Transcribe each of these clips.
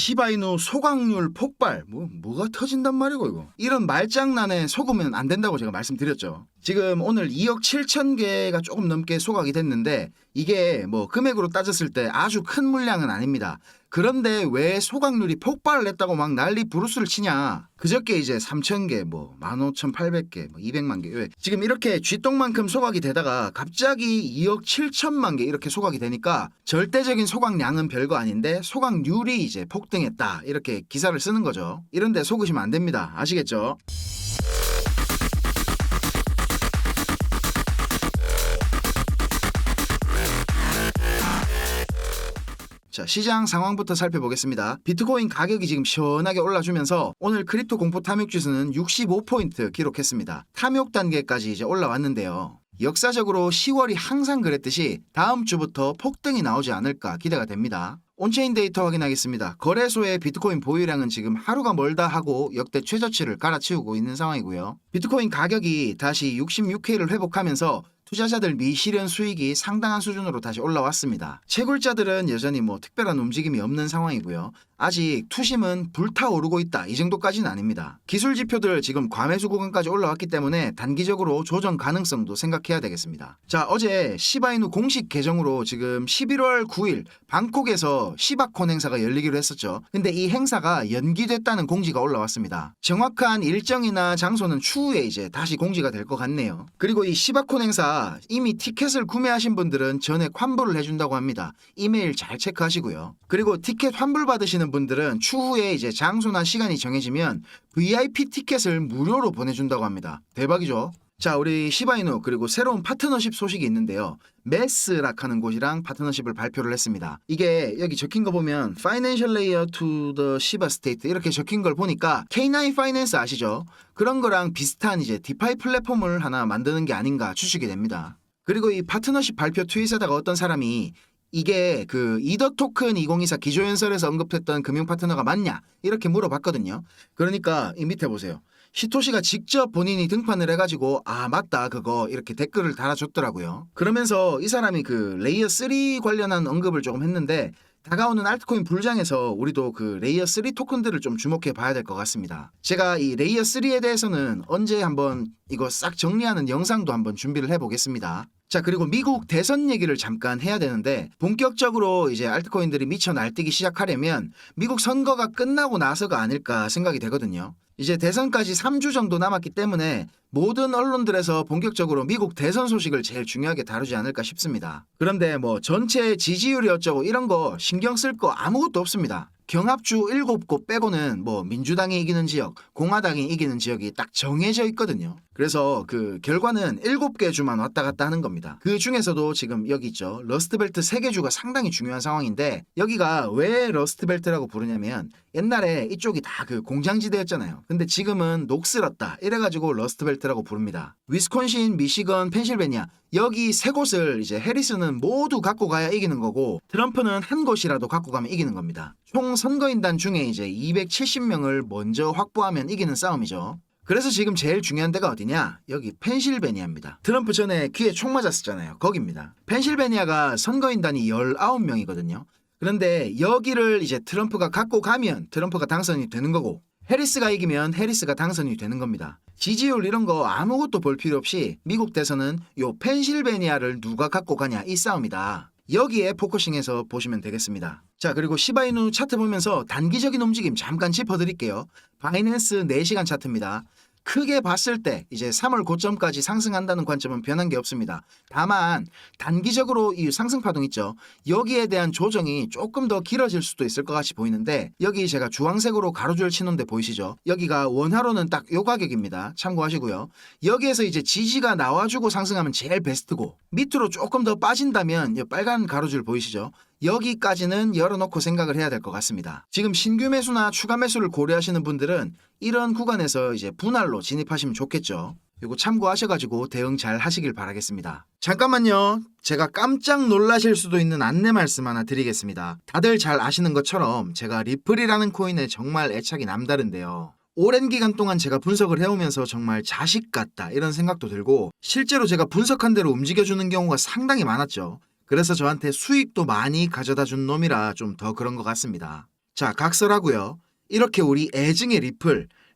시바이누 소각률 폭발 뭐가 터진단 말이고 이거 이런 말장난에 속으면 안 된다고 제가 말씀드렸죠. 지금 오늘 2억 7천 개가 조금 넘게 소각이 됐는데 이게 뭐 금액으로 따졌을 때 아주 큰 물량은 아닙니다. 그런데 왜 소각률이 폭발을 했다고 막 난리 부르스를 치냐. 그저께 이제 3,000개, 뭐 15,800개, 뭐 200만 개. 왜? 지금 이렇게 쥐똥만큼 소각이 되다가 갑자기 2억 7천만 개 이렇게 소각이 되니까 절대적인 소각량은 별거 아닌데 소각률이 이제 폭등했다. 이렇게 기사를 쓰는 거죠. 이런데 속으시면 안 됩니다. 아시겠죠? 자, 시장 상황부터 살펴보겠습니다. 비트코인 가격이 지금 시원하게 올라주면서 오늘 크립토 공포 탐욕 지수는 65포인트 기록했습니다. 탐욕 단계까지 이제 올라왔는데요. 역사적으로 10월이 항상 그랬듯이 다음 주부터 폭등이 나오지 않을까 기대가 됩니다. 온체인 데이터 확인하겠습니다. 거래소의 비트코인 보유량은 지금 하루가 멀다 하고 역대 최저치를 갈아치우고 있는 상황이고요. 비트코인 가격이 다시 66K를 회복하면서 투자자들 미실현 수익이 상당한 수준으로 다시 올라왔습니다. 채굴자들은 여전히 뭐 특별한 움직임이 없는 상황이고요. 아직 투심은 불타오르고 있다. 이 정도까지는 아닙니다. 기술 지표들 지금 과매수 구간까지 올라왔기 때문에 단기적으로 조정 가능성도 생각해야 되겠습니다. 자, 어제 시바이누 공식 계정으로 지금 11월 9일 방콕에서 시바콘 행사가 열리기로 했었죠. 근데 이 행사가 연기됐다는 공지가 올라왔습니다. 정확한 일정이나 장소는 추후에 이제 다시 공지가 될 것 같네요. 그리고 이 시바콘 행사 이미 티켓을 구매하신 분들은 전액 환불을 해준다고 합니다. 이메일 잘 체크하시고요. 그리고 티켓 환불 받으시는 분들은 추후에 이제 장소나 시간이 정해지면 VIP 티켓을 무료로 보내준다고 합니다. 대박이죠? 자, 우리 시바이누 그리고 새로운 파트너십 소식이 있는데요. 메스락 하는 곳이랑 파트너십을 발표를 했습니다. 이게 여기 적힌 거 보면 Financial Layer to the Shiba State 이렇게 적힌 걸 보니까 K9 파이낸스 아시죠? 그런 거랑 비슷한 이제 디파이 플랫폼을 하나 만드는 게 아닌가 추측이 됩니다. 그리고 이 파트너십 발표 트윗에다가 어떤 사람이 이게 그 이더 토큰 2024 기조연설에서 언급했던 금융 파트너가 맞냐? 이렇게 물어봤거든요. 그러니까 이 밑에 보세요. 시토시가 직접 본인이 등판을 해가지고 아 맞다 그거 이렇게 댓글을 달아줬더라고요. 그러면서 이 사람이 그 레이어 3 관련한 언급을 조금 했는데 다가오는 알트코인 불장에서 우리도 그 레이어 3 토큰들을 좀 주목해 봐야 될 것 같습니다. 제가 이 레이어 3에 대해서는 언제 한번 이거 싹 정리하는 영상도 한번 준비를 해보겠습니다. 자, 그리고 미국 대선 얘기를 잠깐 해야 되는데 본격적으로 이제 알트코인들이 미쳐 날뛰기 시작하려면 미국 선거가 끝나고 나서가 아닐까 생각이 되거든요. 이제 대선까지 3주 정도 남았기 때문에 모든 언론들에서 본격적으로 미국 대선 소식을 제일 중요하게 다루지 않을까 싶습니다. 그런데 뭐 전체 지지율이 어쩌고 이런 거 신경 쓸 거 아무것도 없습니다. 경합주 7곳 빼고는 뭐 민주당이 이기는 지역, 공화당이 이기는 지역이 딱 정해져 있거든요. 그래서 그 결과는 7개 주만 왔다 갔다 하는 겁니다. 그 중에서도 지금 여기 있죠. 러스트벨트 3개 주가 상당히 중요한 상황인데 여기가 왜 러스트벨트라고 부르냐면 옛날에 이쪽이 다 그 공장지대였잖아요. 근데 지금은 녹슬었다. 이래가지고 러스트벨트라고 부릅니다. 위스콘신, 미시건, 펜실베니아 여기 3곳을 이제 해리스는 모두 갖고 가야 이기는 거고 트럼프는 한 곳이라도 갖고 가면 이기는 겁니다. 총 선거인단 중에 이제 270명을 먼저 확보하면 이기는 싸움이죠. 그래서 지금 제일 중요한 데가 어디냐? 여기 펜실베니아입니다. 트럼프 전에 귀에 총 맞았었잖아요. 거기입니다. 펜실베니아가 선거인단이 19명이거든요. 그런데 여기를 이제 트럼프가 갖고 가면 트럼프가 당선이 되는 거고 해리스가 이기면 해리스가 당선이 되는 겁니다. 지지율 이런 거 아무것도 볼 필요 없이 미국 대선은 요 펜실베니아를 누가 갖고 가냐 이 싸움이다. 여기에 포커싱해서 보시면 되겠습니다. 자, 그리고 시바이누 차트 보면서 단기적인 움직임 잠깐 짚어드릴게요. 바이낸스 4시간 차트입니다. 크게 봤을 때 이제 3월 고점까지 상승한다는 관점은 변한 게 없습니다. 다만 단기적으로 이 상승 파동 있죠. 여기에 대한 조정이 조금 더 길어질 수도 있을 것 같이 보이는데 여기 제가 주황색으로 가로줄 치는 데 보이시죠? 여기가 원화로는 딱 요 가격입니다. 참고하시고요. 여기에서 이제 지지가 나와주고 상승하면 제일 베스트고 밑으로 조금 더 빠진다면 이 빨간 가로줄 보이시죠? 여기까지는 열어놓고 생각을 해야 될 것 같습니다. 지금 신규 매수나 추가 매수를 고려하시는 분들은 이런 구간에서 이제 분할로 진입하시면 좋겠죠. 이거 참고하셔가지고 대응 잘 하시길 바라겠습니다. 잠깐만요. 제가 깜짝 놀라실 수도 있는 안내 말씀 하나 드리겠습니다. 다들 잘 아시는 것처럼 제가 리플이라는 코인에 정말 애착이 남다른데요. 오랜 기간 동안 제가 분석을 해오면서 정말 자식 같다 이런 생각도 들고 실제로 제가 분석한 대로 움직여주는 경우가 상당히 많았죠. 그래서 저한테 수익도 많이 가져다 준 놈이라 좀 더 그런 것 같습니다. 자, 각설하고요. 이렇게 우리 애증의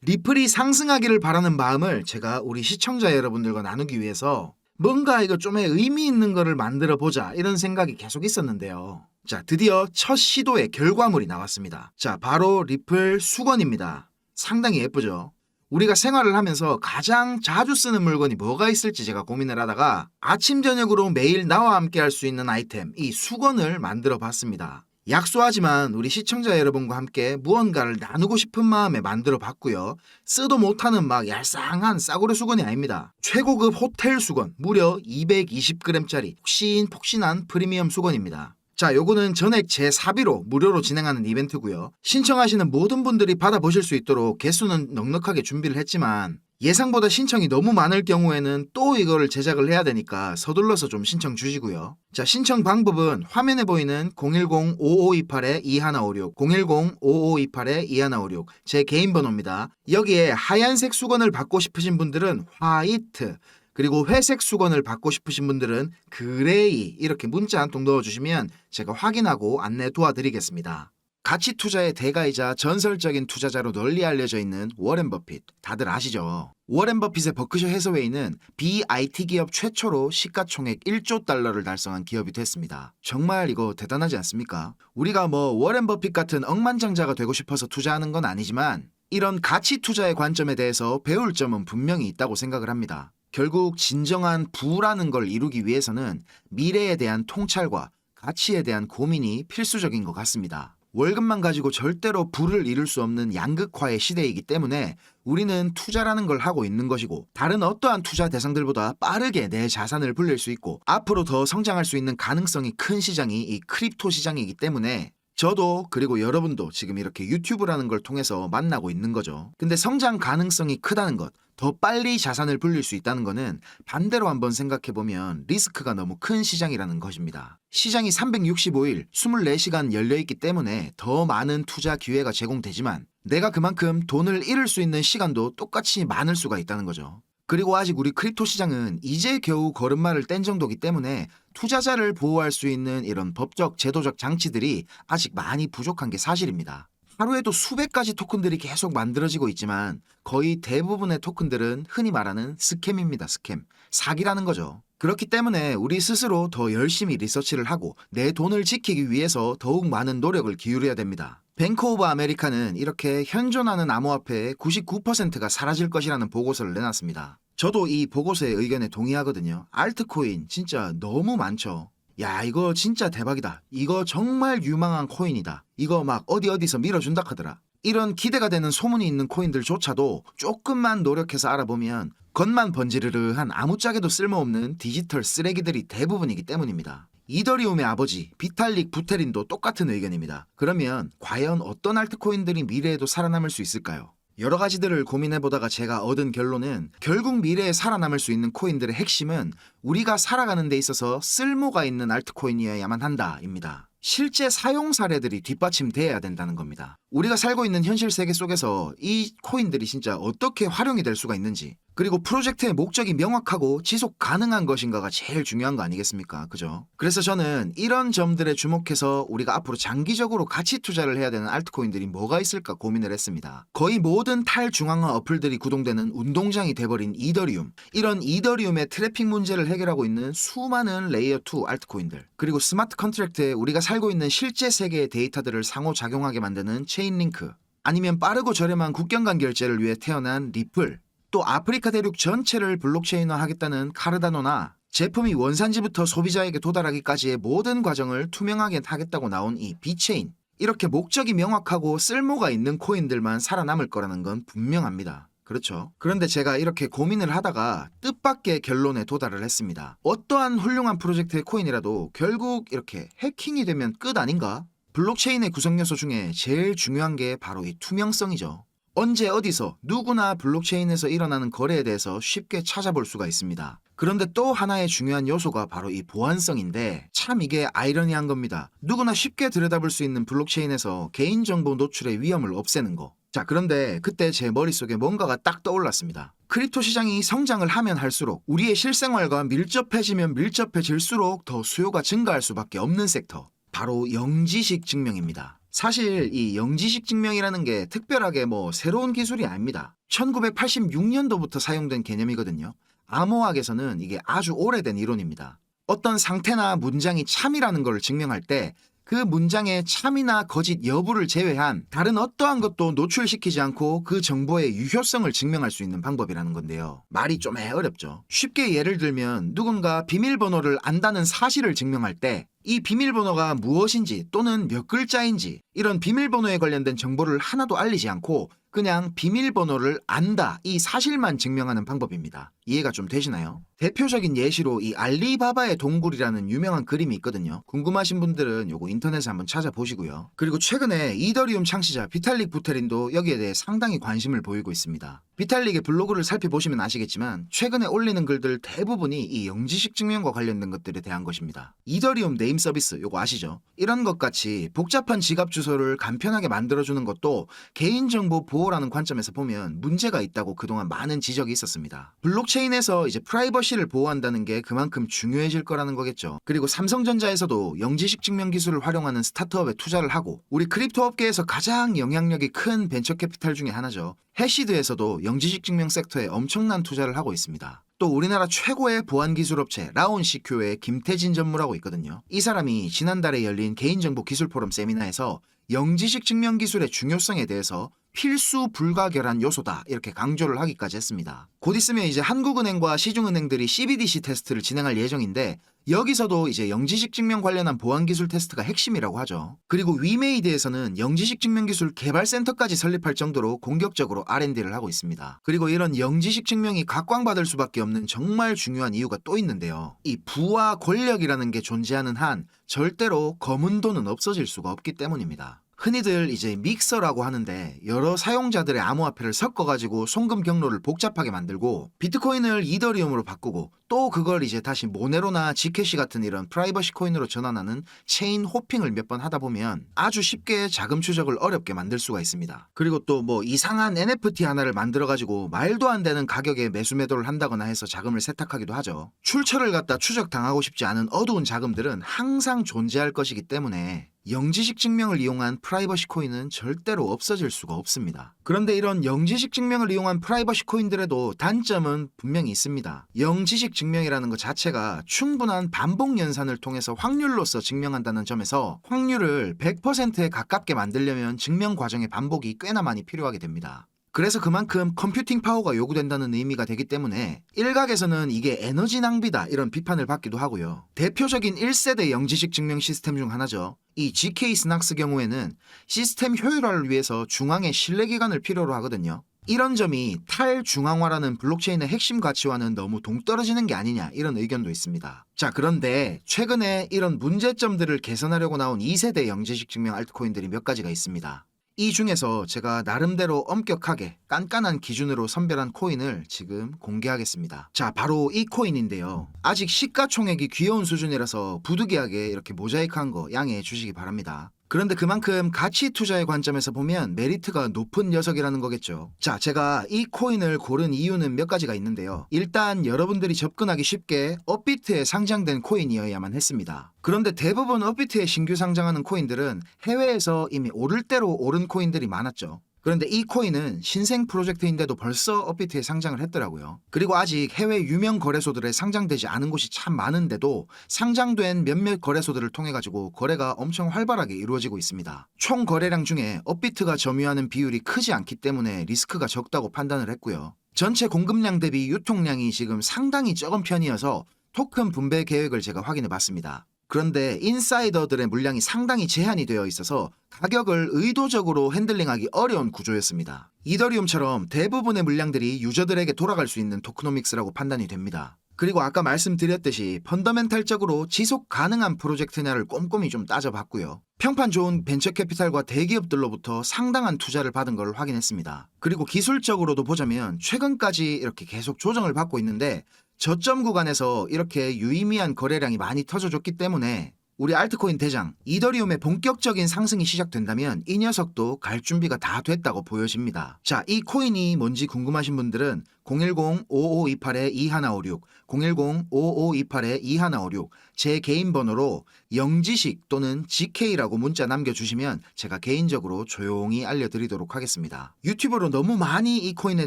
리플이 상승하기를 바라는 마음을 제가 우리 시청자 여러분들과 나누기 위해서 뭔가 이거 좀 의미 있는 거를 만들어 보자 이런 생각이 계속 있었는데요. 자, 드디어 첫 시도의 결과물이 나왔습니다. 자, 바로 리플 수건입니다. 상당히 예쁘죠? 우리가 생활을 하면서 가장 자주 쓰는 물건이 뭐가 있을지 제가 고민을 하다가 아침 저녁으로 매일 나와 함께 할 수 있는 아이템, 이 수건을 만들어 봤습니다. 약소하지만 우리 시청자 여러분과 함께 무언가를 나누고 싶은 마음에 만들어 봤고요. 쓰도 못하는 막 얄쌍한 싸구려 수건이 아닙니다. 최고급 호텔 수건, 무려 220g짜리 폭신폭신한 프리미엄 수건입니다. 자, 요거는 전액 제 사비로 무료로 진행하는 이벤트고요. 신청하시는 모든 분들이 받아보실 수 있도록 개수는 넉넉하게 준비를 했지만 예상보다 신청이 너무 많을 경우에는 또 이거를 제작을 해야 되니까 서둘러서 좀 신청 주시고요. 자, 신청 방법은 화면에 보이는 010-5528-2156, 010-5528-2156 제 개인 번호입니다. 여기에 하얀색 수건을 받고 싶으신 분들은 화이트, 그리고 회색 수건을 받고 싶으신 분들은 그레이 이렇게 문자 한 통 넣어주시면 제가 확인하고 안내 도와드리겠습니다. 가치 투자의 대가이자 전설적인 투자자로 널리 알려져 있는 워렌 버핏, 다들 아시죠? 워렌 버핏의 버크셔 해서웨이는 BIT 기업 최초로 시가총액 1조 달러를 달성한 기업이 됐습니다. 정말 이거 대단하지 않습니까? 우리가 뭐 워렌 버핏 같은 억만장자가 되고 싶어서 투자하는 건 아니지만 이런 가치 투자의 관점에 대해서 배울 점은 분명히 있다고 생각을 합니다. 결국 진정한 부라는 걸 이루기 위해서는 미래에 대한 통찰과 가치에 대한 고민이 필수적인 것 같습니다. 월급만 가지고 절대로 부를 이룰 수 없는 양극화의 시대이기 때문에 우리는 투자라는 걸 하고 있는 것이고 다른 어떠한 투자 대상들보다 빠르게 내 자산을 불릴 수 있고 앞으로 더 성장할 수 있는 가능성이 큰 시장이 이 크립토 시장이기 때문에 저도 그리고 여러분도 지금 이렇게 유튜브라는 걸 통해서 만나고 있는 거죠. 근데 성장 가능성이 크다는 것, 더 빨리 자산을 불릴 수 있다는 거는 반대로 한번 생각해보면 리스크가 너무 큰 시장이라는 것입니다. 시장이 365일 24시간 열려있기 때문에 더 많은 투자 기회가 제공되지만 내가 그만큼 돈을 잃을 수 있는 시간도 똑같이 많을 수가 있다는 거죠. 그리고 아직 우리 크립토 시장은 이제 겨우 걸음마를 뗀 정도기 때문에 투자자를 보호할 수 있는 이런 법적, 제도적 장치들이 아직 많이 부족한 게 사실입니다. 하루에도 수백 가지 토큰들이 계속 만들어지고 있지만 거의 대부분의 토큰들은 흔히 말하는 스캠입니다. 스캠. 사기라는 거죠. 그렇기 때문에 우리 스스로 더 열심히 리서치를 하고 내 돈을 지키기 위해서 더욱 많은 노력을 기울여야 됩니다. 뱅크 오브 아메리카는 이렇게 현존하는 암호화폐의 99%가 사라질 것이라는 보고서를 내놨습니다. 저도 이 보고서의 의견에 동의하거든요. 알트코인 진짜 너무 많죠. 야, 이거 진짜 대박이다. 이거 정말 유망한 코인이다. 이거 막 어디서 밀어준다 하더라. 이런 기대가 되는 소문이 있는 코인들조차도 조금만 노력해서 알아보면 겉만 번지르르한 아무짝에도 쓸모없는 디지털 쓰레기들이 대부분이기 때문입니다. 이더리움의 아버지 비탈릭 부테린도 똑같은 의견입니다. 그러면 과연 어떤 알트코인들이 미래에도 살아남을 수 있을까요? 여러 가지들을 고민해보다가 제가 얻은 결론은 결국 미래에 살아남을 수 있는 코인들의 핵심은 우리가 살아가는 데 있어서 쓸모가 있는 알트코인이어야만 한다입니다. 실제 사용 사례들이 뒷받침돼야 된다는 겁니다. 우리가 살고 있는 현실 세계 속에서 이 코인들이 진짜 어떻게 활용이 될 수가 있는지, 그리고 프로젝트의 목적이 명확하고 지속 가능한 것인가가 제일 중요한 거 아니겠습니까? 그죠? 그래서 저는 이런 점들에 주목해서 우리가 앞으로 장기적으로 가치 투자를 해야 되는 알트코인들이 뭐가 있을까 고민을 했습니다. 거의 모든 탈중앙화 어플들이 구동되는 운동장이 돼버린 이더리움, 이런 이더리움의 트래픽 문제를 해결하고 있는 수많은 레이어2 알트코인들, 그리고 스마트 컨트랙트에 우리가 살고 있는 실제 세계의 데이터들을 상호작용하게 만드는 체인링크, 아니면 빠르고 저렴한 국경 간 결제를 위해 태어난 리플, 또 아프리카 대륙 전체를 블록체인화하겠다는 카르다노나 제품이 원산지부터 소비자에게 도달하기까지의 모든 과정을 투명하게 하겠다고 나온 이 비체인, 이렇게 목적이 명확하고 쓸모가 있는 코인들만 살아남을 거라는 건 분명합니다. 그렇죠. 그런데 제가 이렇게 고민을 하다가 뜻밖의 결론에 도달을 했습니다. 어떠한 훌륭한 프로젝트의 코인이라도 결국 이렇게 해킹이 되면 끝 아닌가? 블록체인의 구성 요소 중에 제일 중요한 게 바로 이 투명성이죠. 언제 어디서 누구나 블록체인에서 일어나는 거래에 대해서 쉽게 찾아볼 수가 있습니다. 그런데 또 하나의 중요한 요소가 바로 이 보안성인데 참 이게 아이러니한 겁니다. 누구나 쉽게 들여다볼 수 있는 블록체인에서 개인정보 노출의 위험을 없애는 거. 자, 그런데 그때 제 머릿속에 뭔가가 딱 떠올랐습니다. 크립토 시장이 성장을 하면 할수록 우리의 실생활과 밀접해지면 밀접해질수록 더 수요가 증가할 수밖에 없는 섹터. 바로 영지식 증명입니다. 사실 이 영지식 증명이라는 게 특별하게 뭐 새로운 기술이 아닙니다. 1986년도부터 사용된 개념이거든요. 암호학에서는 이게 아주 오래된 이론입니다. 어떤 상태나 문장이 참이라는 걸 증명할 때 그 문장의 참이나 거짓 여부를 제외한 다른 어떠한 것도 노출시키지 않고 그 정보의 유효성을 증명할 수 있는 방법이라는 건데요. 말이 좀 어렵죠. 쉽게 예를 들면 누군가 비밀번호를 안다는 사실을 증명할 때 이 비밀번호가 무엇인지 또는 몇 글자인지 이런 비밀번호에 관련된 정보를 하나도 알리지 않고 그냥 비밀번호를 안다 이 사실만 증명하는 방법입니다. 이해가 좀 되시나요? 대표적인 예시로 이 알리바바의 동굴이라는 유명한 그림이 있거든요. 궁금하신 분들은 요거 인터넷에 한번 찾아보시고요. 그리고 최근에 이더리움 창시자 비탈릭 부테린도 여기에 대해 상당히 관심을 보이고 있습니다. 비탈릭의 블로그를 살펴보시면 아시겠지만 최근에 올리는 글들 대부분이 이 영지식 증명과 관련된 것들에 대한 것입니다. 이더리움 네임 서비스 요거 아시죠? 이런 것 같이 복잡한 지갑 주소를 간편하게 만들어주는 것도 개인정보 보호라는 관점에서 보면 문제가 있다고 그동안 많은 지적이 있었습니다. 블록체인에서 이제 프라이버시를 보호한다는 게 그만큼 중요해질 거라는 거겠죠. 그리고 삼성전자에서도 영지식 증명 기술을 활용하는 스타트업에 투자를 하고 우리 크립토 업계에서 가장 영향력이 큰 벤처 캐피탈 중에 하나죠. 해시드에서도 영지식 증명 섹터에 엄청난 투자를 하고 있습니다. 또 우리나라 최고의 보안기술업체 라온CQ의 김태진 전무라고 있거든요. 이 사람이 지난달에 열린 개인정보 기술 포럼 세미나에서 영지식 증명 기술의 중요성에 대해서 필수 불가결한 요소다 이렇게 강조를 하기까지 했습니다. 곧 있으면 이제 한국은행과 시중은행들이 CBDC 테스트를 진행할 예정인데 여기서도 이제 영지식 증명 관련한 보안기술 테스트가 핵심이라고 하죠. 그리고 위메이드에서는 영지식 증명 기술 개발센터까지 설립할 정도로 공격적으로 R&D를 하고 있습니다. 그리고 이런 영지식 증명이 각광받을 수밖에 없는 정말 중요한 이유가 또 있는데요. 이 부와 권력이라는 게 존재하는 한 절대로 검은 돈은 없어질 수가 없기 때문입니다. 흔히들 이제 믹서라고 하는데 여러 사용자들의 암호화폐를 섞어가지고 송금 경로를 복잡하게 만들고 비트코인을 이더리움으로 바꾸고 또 그걸 이제 다시 모네로나 지캐시 같은 이런 프라이버시 코인으로 전환하는 체인 호핑을 몇 번 하다 보면 아주 쉽게 자금 추적을 어렵게 만들 수가 있습니다. 그리고 또 뭐 이상한 NFT 하나를 만들어가지고 말도 안 되는 가격에 매수 매도를 한다거나 해서 자금을 세탁하기도 하죠. 출처를 갖다 추적당하고 싶지 않은 어두운 자금들은 항상 존재할 것이기 때문에 영지식 증명을 이용한 프라이버시 코인은 절대로 없어질 수가 없습니다. 그런데 이런 영지식 증명을 이용한 프라이버시 코인들에도 단점은 분명히 있습니다. 영지식 증명이라는 것 자체가 충분한 반복 연산을 통해서 확률로서 증명한다는 점에서 확률을 100%에 가깝게 만들려면 증명 과정의 반복이 꽤나 많이 필요하게 됩니다. 그래서 그만큼 컴퓨팅 파워가 요구된다는 의미가 되기 때문에 일각에서는 이게 에너지 낭비다 이런 비판을 받기도 하고요. 대표적인 1세대 영지식 증명 시스템 중 하나죠. 이 GK 스낙스 경우에는 시스템 효율화를 위해서 중앙에 신뢰기관을 필요로 하거든요. 이런 점이 탈중앙화라는 블록체인의 핵심 가치와는 너무 동떨어지는 게 아니냐 이런 의견도 있습니다. 자, 그런데 최근에 이런 문제점들을 개선하려고 나온 2세대 영지식 증명 알트코인들이 몇 가지가 있습니다. 이 중에서 제가 나름대로 엄격하게 깐깐한 기준으로 선별한 코인을 지금 공개하겠습니다. 자, 바로 이 코인인데요. 아직 시가총액이 귀여운 수준이라서 부득이하게 이렇게 모자이크한 거 양해해 주시기 바랍니다. 그런데 그만큼 가치 투자의 관점에서 보면 메리트가 높은 녀석이라는 거겠죠. 자, 제가 이 코인을 고른 이유는 몇 가지가 있는데요. 일단 여러분들이 접근하기 쉽게 업비트에 상장된 코인이어야만 했습니다. 그런데 대부분 업비트에 신규 상장하는 코인들은 해외에서 이미 오를 대로 오른 코인들이 많았죠. 그런데 이 코인은 신생 프로젝트인데도 벌써 업비트에 상장을 했더라고요. 그리고 아직 해외 유명 거래소들에 상장되지 않은 곳이 참 많은데도 상장된 몇몇 거래소들을 통해 가지고 거래가 엄청 활발하게 이루어지고 있습니다. 총 거래량 중에 업비트가 점유하는 비율이 크지 않기 때문에 리스크가 적다고 판단을 했고요. 전체 공급량 대비 유통량이 지금 상당히 적은 편이어서 토큰 분배 계획을 제가 확인해 봤습니다. 그런데 인사이더들의 물량이 상당히 제한이 되어 있어서 가격을 의도적으로 핸들링하기 어려운 구조였습니다. 이더리움처럼 대부분의 물량들이 유저들에게 돌아갈 수 있는 토크노믹스라고 판단이 됩니다. 그리고 아까 말씀드렸듯이 펀더멘탈적으로 지속 가능한 프로젝트냐를 꼼꼼히 좀 따져봤고요. 평판 좋은 벤처 캐피탈과 대기업들로부터 상당한 투자를 받은 걸 확인했습니다. 그리고 기술적으로도 보자면 최근까지 이렇게 계속 조정을 받고 있는데 저점 구간에서 이렇게 유의미한 거래량이 많이 터져줬기 때문에 우리 알트코인 대장 이더리움의 본격적인 상승이 시작된다면 이 녀석도 갈 준비가 다 됐다고 보여집니다. 자, 이 코인이 뭔지 궁금하신 분들은 010-5528-2156, 010-5528-2156 제 개인 번호로 영지식 또는 GK라고 문자 남겨주시면 제가 개인적으로 조용히 알려드리도록 하겠습니다. 유튜브로 너무 많이 이 코인에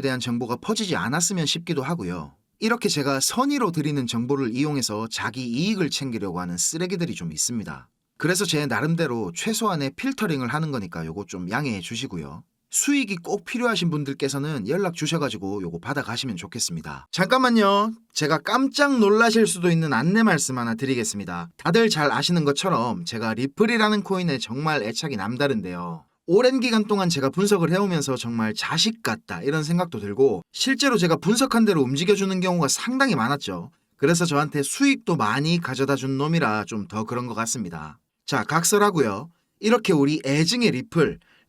대한 정보가 퍼지지 않았으면 싶기도 하고요. 이렇게 제가 선의로 드리는 정보를 이용해서 자기 이익을 챙기려고 하는 쓰레기들이 좀 있습니다. 그래서 제 나름대로 최소한의 필터링을 하는 거니까 요거 좀 양해해 주시고요. 수익이 꼭 필요하신 분들께서는 연락 주셔가지고 요거 받아가시면 좋겠습니다. 잠깐만요. 제가 깜짝 놀라실 수도 있는 안내 말씀 하나 드리겠습니다. 다들 잘 아시는 것처럼 제가 리플이라는 코인에 정말 애착이 남다른데요. 오랜 기간 동안 제가 분석을 해오면서 정말 자식 같다 이런 생각도 들고 실제로 제가 분석한 대로 움직여주는 경우가 상당히 많았죠. 그래서 저한테 수익도 많이 가져다 준 놈이라 좀 더 그런 것 같습니다. 자, 각설하고요. 이렇게 우리 애증의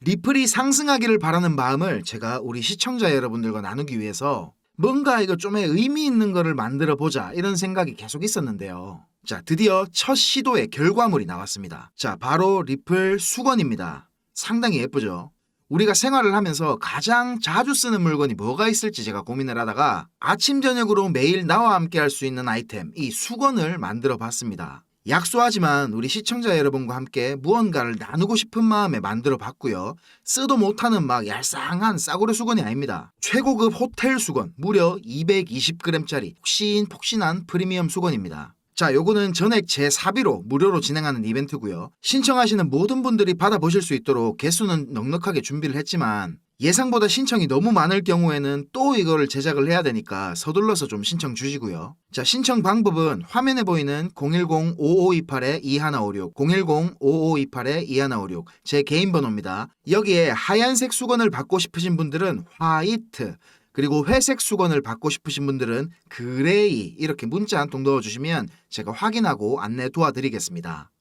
리플이 상승하기를 바라는 마음을 제가 우리 시청자 여러분들과 나누기 위해서 뭔가 이거 좀 의미 있는 거를 만들어 보자 이런 생각이 계속 있었는데요. 자, 드디어 첫 시도의 결과물이 나왔습니다. 자, 바로 리플 수건입니다. 상당히 예쁘죠? 우리가 생활을 하면서 가장 자주 쓰는 물건이 뭐가 있을지 제가 고민을 하다가 아침 저녁으로 매일 나와 함께 할 수 있는 아이템 이 수건을 만들어 봤습니다. 약소하지만 우리 시청자 여러분과 함께 무언가를 나누고 싶은 마음에 만들어 봤고요. 쓰도 못하는 막 얄쌍한 싸구려 수건이 아닙니다. 최고급 호텔 수건 무려 220g짜리 폭신폭신한 프리미엄 수건입니다. 자, 요거는 전액 제 사비로 무료로 진행하는 이벤트고요. 신청하시는 모든 분들이 받아보실 수 있도록 개수는 넉넉하게 준비를 했지만 예상보다 신청이 너무 많을 경우에는 또 이거를 제작을 해야 되니까 서둘러서 좀 신청 주시고요. 자, 신청 방법은 화면에 보이는 010-5528-2156, 010-5528-2156 제 개인 번호입니다. 여기에 하얀색 수건을 받고 싶으신 분들은 화이트, 그리고 회색 수건을 받고 싶으신 분들은 그레이 이렇게 문자 한 통 넣어주시면 제가 확인하고 안내 도와드리겠습니다.